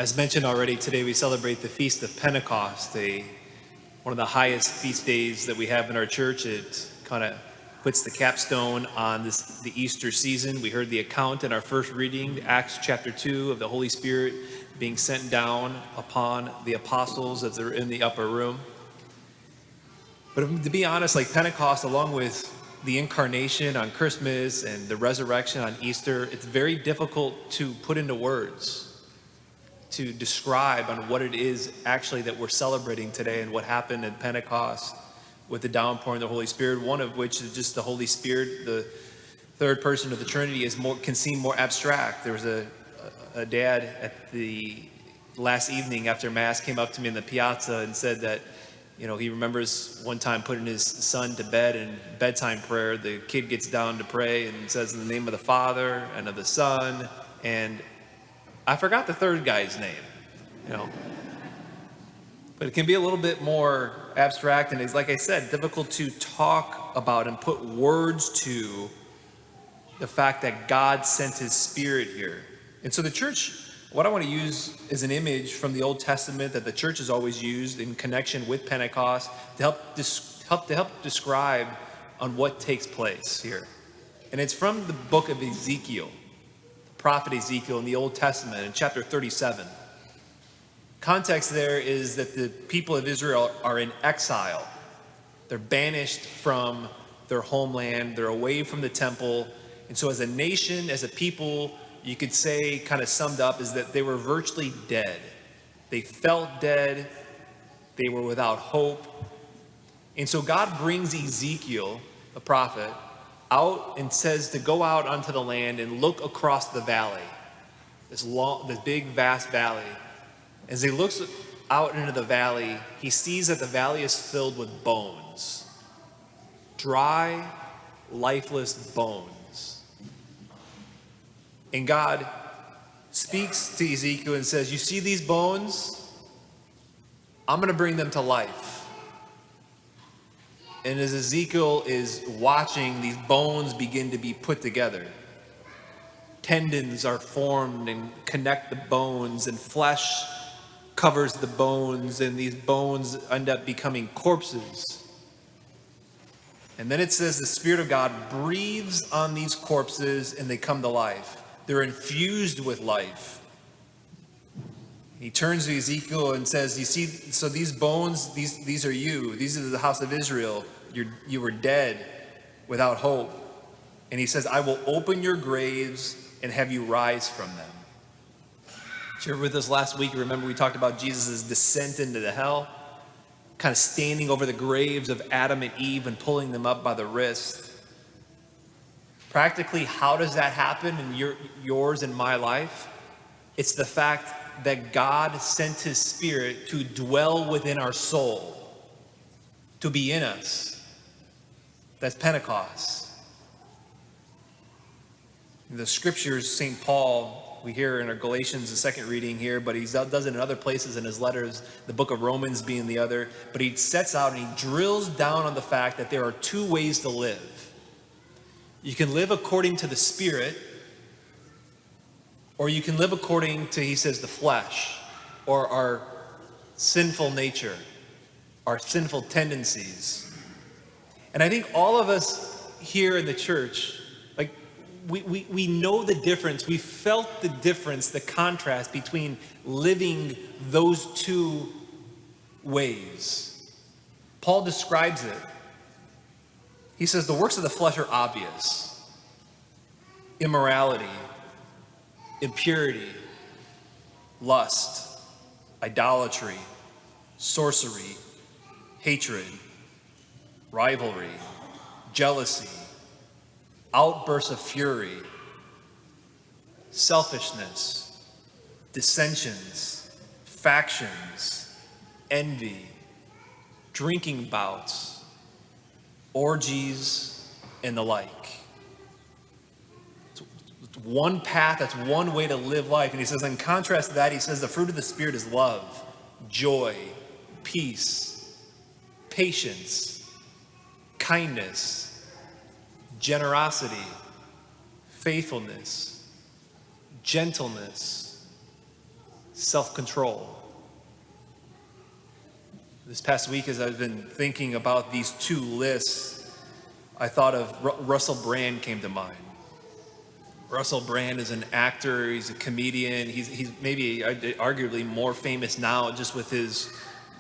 As mentioned already, today we celebrate the Feast of Pentecost, one of the highest feast days that we have in our church. It kind of puts the capstone on the Easter season. We heard the account in our first reading, Acts chapter 2, of the Holy Spirit being sent down upon the apostles as they're in the upper room. But to be honest, like Pentecost, along with the incarnation on Christmas and the resurrection on Easter, it's very difficult to put into words, to describe on what it is actually that we're celebrating today and what happened at Pentecost with the downpouring of the Holy Spirit, one of which is just the Holy Spirit, the third person of the Trinity, can seem more abstract. There was a dad at the last evening after Mass came up to me in the piazza and said that, he remembers one time putting his son to bed in bedtime prayer. The kid gets down to pray and says, in the name of the Father and of the Son, and I forgot the third guy's name, But it can be a little bit more abstract, and it's, like I said, difficult to talk about and put words to the fact that God sent his Spirit here. And so the church, what I want to use is an image from the Old Testament that the church has always used in connection with Pentecost to help describe on what takes place here. And it's from the book of Ezekiel, the prophet Ezekiel in the Old Testament in chapter 37. Context there is that the people of Israel are in exile. They're banished from their homeland. They're away from the temple. And so as a nation, as a people, you could say, kind of summed up, is that they were virtually dead. They felt dead. They were without hope. And so God brings Ezekiel, the prophet, out and says to go out onto the land and look across the valley, this big, vast valley. As he looks out into the valley, he sees that the valley is filled with bones, dry, lifeless bones. And God speaks to Ezekiel and says, you see these bones? I'm going to bring them to life. And as Ezekiel is watching, these bones begin to be put together. Tendons are formed and connect the bones, and flesh covers the bones, and these bones end up becoming corpses. And then it says the Spirit of God breathes on these corpses and they come to life. They're infused with life. He turns to Ezekiel and says, you see, so these bones, these are you. These are the house of Israel. You were dead without hope. And he says, I will open your graves and have you rise from them. If you were with us last week, remember we talked about Jesus' descent into the hell, kind of standing over the graves of Adam and Eve and pulling them up by the wrist. Practically, how does that happen in yours and my life? It's the fact that God sent his Spirit to dwell within our soul, to be in us. That's Pentecost. In the scriptures, St. Paul, we hear in our Galatians, the second reading here, but he does it in other places in his letters, the book of Romans being the other, but he sets out and he drills down on the fact that there are two ways to live. You can live according to the Spirit, or you can live according to, he says, the flesh, or our sinful nature, our sinful tendencies. And I think all of us here in the church, like, we know the difference. We felt the difference, the contrast between living those two ways. Paul describes it. He says the works of the flesh are obvious: immorality, impurity, lust, idolatry, sorcery, hatred, rivalry, jealousy, outbursts of fury, selfishness, dissensions, factions, envy, drinking bouts, orgies, and the like. It's one path, that's one way to live life. And he says, in contrast to that, he says the fruit of the Spirit is love, joy, peace, patience, kindness, generosity, faithfulness, gentleness, self-control. This past week, as I've been thinking about these two lists, I thought of Russell Brand came to mind. Russell Brand is an actor, he's a comedian, he's maybe arguably more famous now just with his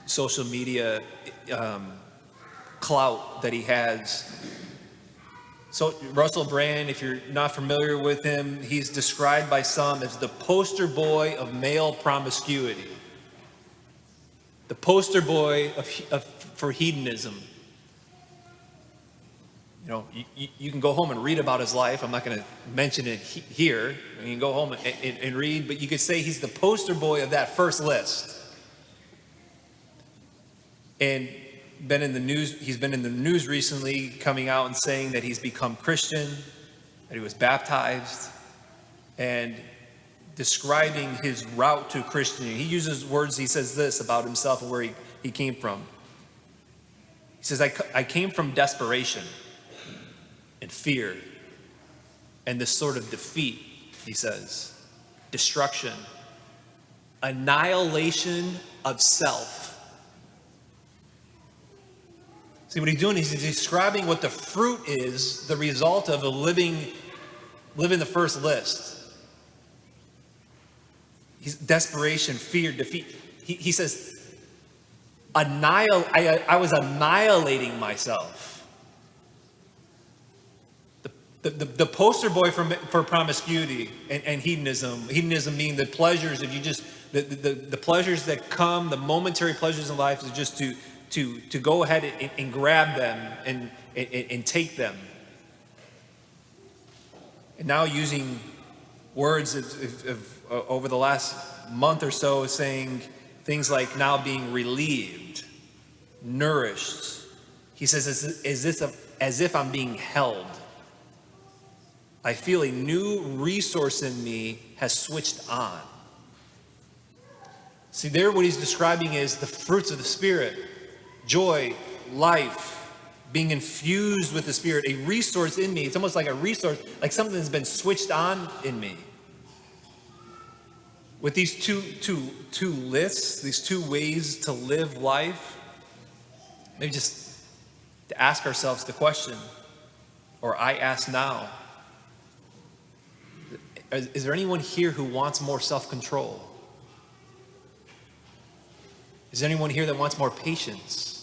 social media clout that he has. So Russell Brand, if you're not familiar with him, he's described by some as the poster boy of male promiscuity. The poster boy for hedonism. You know, you can go home and read about his life. I'm not going to mention it here. You can go home and read, but you could say he's the poster boy of that first list. And been in the news. He's been in the news recently, coming out and saying that he's become Christian, that he was baptized, and describing his route to Christianity. He uses words, he says this about himself and where he came from. He says, I came from desperation and fear and this sort of defeat, he says, destruction, annihilation of self. See, what he's doing is he's describing what the fruit is, the result of living the first list. He's desperation, fear, defeat. He says, I was annihilating myself. The poster boy for promiscuity and hedonism being the pleasures, if you just, the pleasures that come, the momentary pleasures in life is just to go ahead and grab them and take them. And now using words of over the last month or so, saying things like now being relieved, nourished. He says, as if I'm being held. I feel a new resource in me has switched on. See, there what he's describing is the fruits of the Spirit. Joy, life, being infused with the Spirit, a resource in me. It's almost like a resource, like something that's been switched on in me. With these two lists, these two ways to live life, maybe just to ask ourselves the question, or I ask now, is there anyone here who wants more self-control? Is there anyone here that wants more patience?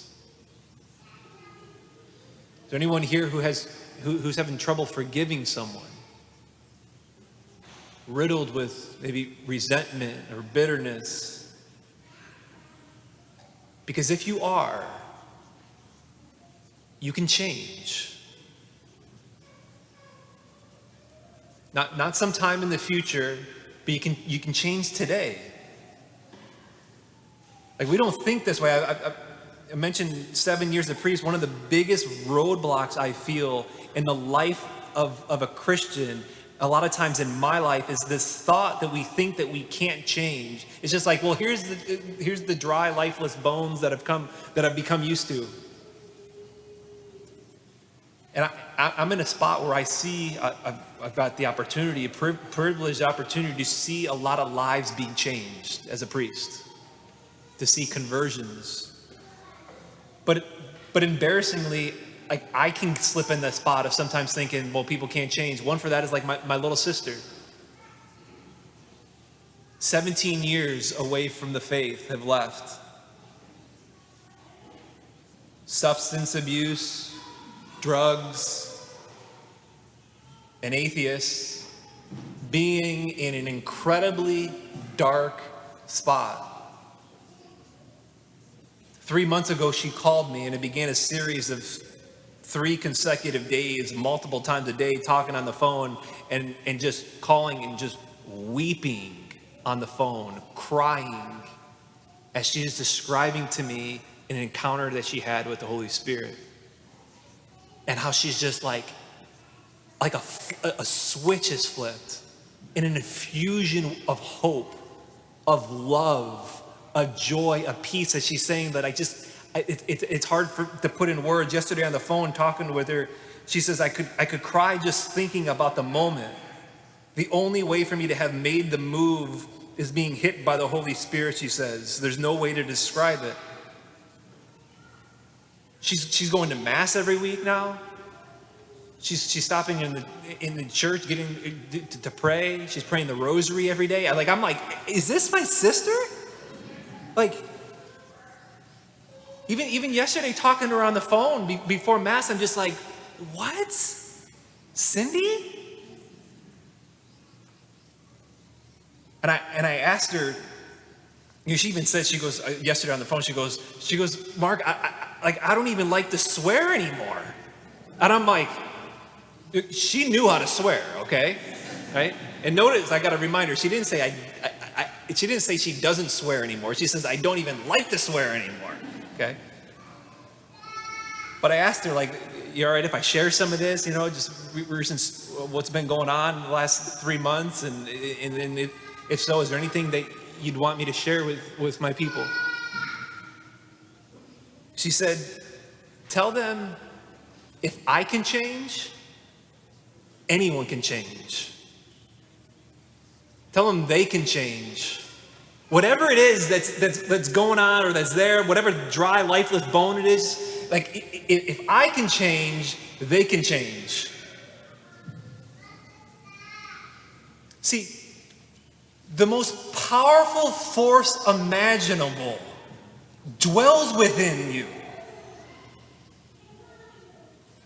Is there anyone here who's having trouble forgiving someone? Riddled with maybe resentment or bitterness? Because if you are, you can change. Not sometime in the future, but you can change today. Like, we don't think this way. I mentioned 7 years of priest. One of the biggest roadblocks I feel in the life of a Christian, a lot of times in my life, is this thought that we think that we can't change. It's just like, well, here's the dry, lifeless bones that I've become used to. And I'm in a spot where I see, I've got the opportunity, a privileged opportunity to see a lot of lives being changed as a priest, to see conversions. But embarrassingly, I can slip in that spot of sometimes thinking, well, people can't change. One for that is like my little sister. 17 years away from the faith have left. Substance abuse, drugs, an atheist, being in an incredibly dark spot. 3 months ago, she called me, and it began a series of 3 consecutive days, multiple times a day, talking on the phone and just calling and just weeping on the phone, crying, as she is describing to me an encounter that she had with the Holy Spirit. And how she's just like a switch is flipped, and an infusion of hope, of love, a joy, a peace, that she's saying that it's hard to put in words. Yesterday on the phone talking with her, she says, I could cry just thinking about the moment. The only way for me to have made the move is being hit by the Holy Spirit, she says. There's no way to describe it. She's going to Mass every week now. She's stopping in the church, getting to pray. She's praying the rosary every day. I'm like, is this my sister? Like, even yesterday, talking to her on the phone before Mass, I'm just like, what? Cindy? And I asked her, she even said, she goes, yesterday on the phone, she goes, Mark, I don't even like to swear anymore. And I'm like, she knew how to swear, okay? Right? And notice, I got to remind her, she didn't say she didn't say she doesn't swear anymore. She says, I don't even like to swear anymore, okay? But I asked her, like, you all right if I share some of this, just since what's been going on the last 3 months, and if so, is there anything that you'd want me to share with my people? She said, tell them if I can change, anyone can change. Tell them they can change. Whatever it is that's going on or that's there, whatever dry, lifeless bone it is, like if I can change, they can change. See, the most powerful force imaginable dwells within you.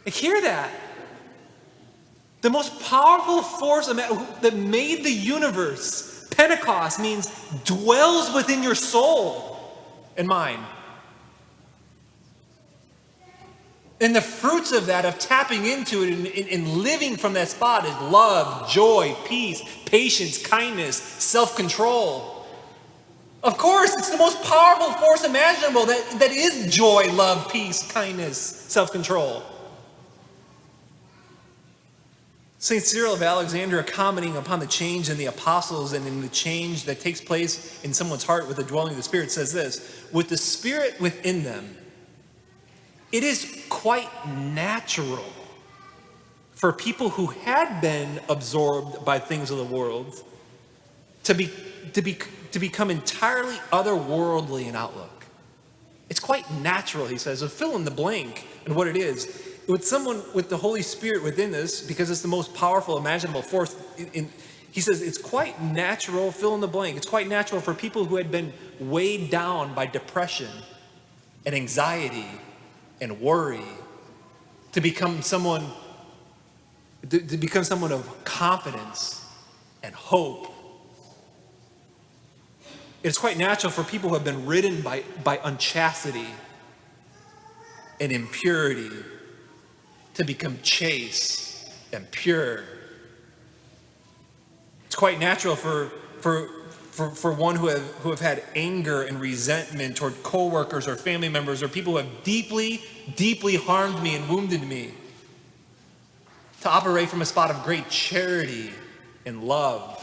Like, hear that. The most powerful force that made the universe, Pentecost, means dwells within your soul and mine. And the fruits of that, of tapping into it and living from that spot, is love, joy, peace, patience, kindness, self-control. Of course, it's the most powerful force imaginable that is joy, love, peace, kindness, self-control. St. Cyril of Alexandria, commenting upon the change in the apostles and in the change that takes place in someone's heart with the dwelling of the Spirit, says this: with the Spirit within them, it is quite natural for people who had been absorbed by things of the world to become entirely otherworldly in outlook. It's quite natural, he says, to fill in the blank and what it is. With someone with the Holy Spirit within this, because it's the most powerful imaginable force, he says it's quite natural, fill in the blank, it's quite natural for people who had been weighed down by depression and anxiety and worry to become someone of confidence and hope. It's quite natural for people who have been ridden by unchastity and impurity to become chaste and pure. It's quite natural for one who have had anger and resentment toward coworkers or family members or people who have deeply, deeply harmed me and wounded me to operate from a spot of great charity and love.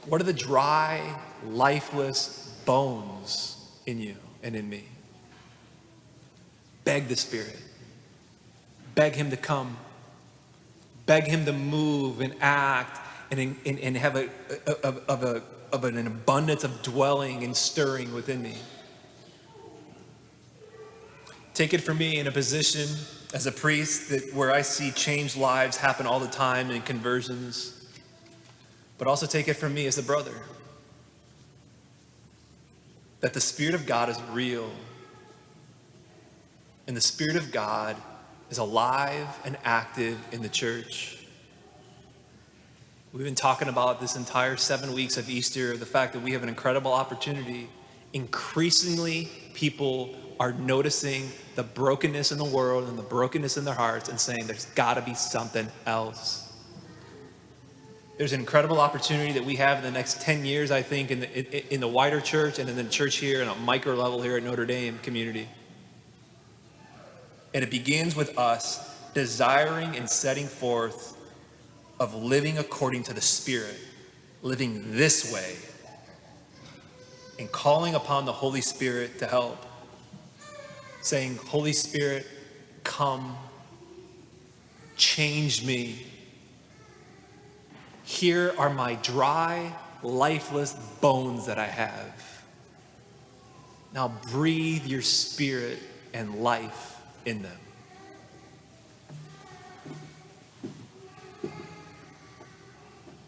What are the dry, lifeless bones in you and in me? Beg the Spirit. Beg him to come. Beg him to move and act and have an abundance of dwelling and stirring within me. Take it from me in a position as a priest where I see changed lives happen all the time and conversions, but also take it from me as a brother, that the Spirit of God is real. And the Spirit of God is alive and active in the church. We've been talking about this entire 7 weeks of Easter, the fact that we have an incredible opportunity. Increasingly, people are noticing the brokenness in the world and the brokenness in their hearts and saying there's got to be something else. There's an incredible opportunity that we have in the next 10 years, I think, in the wider church and in the church here, in a micro level here at Notre Dame community. And it begins with us desiring and setting forth of living according to the Spirit, living this way, and calling upon the Holy Spirit to help, saying, Holy Spirit, come, change me, Here are my dry, lifeless bones that I have. Now breathe your spirit and life in them.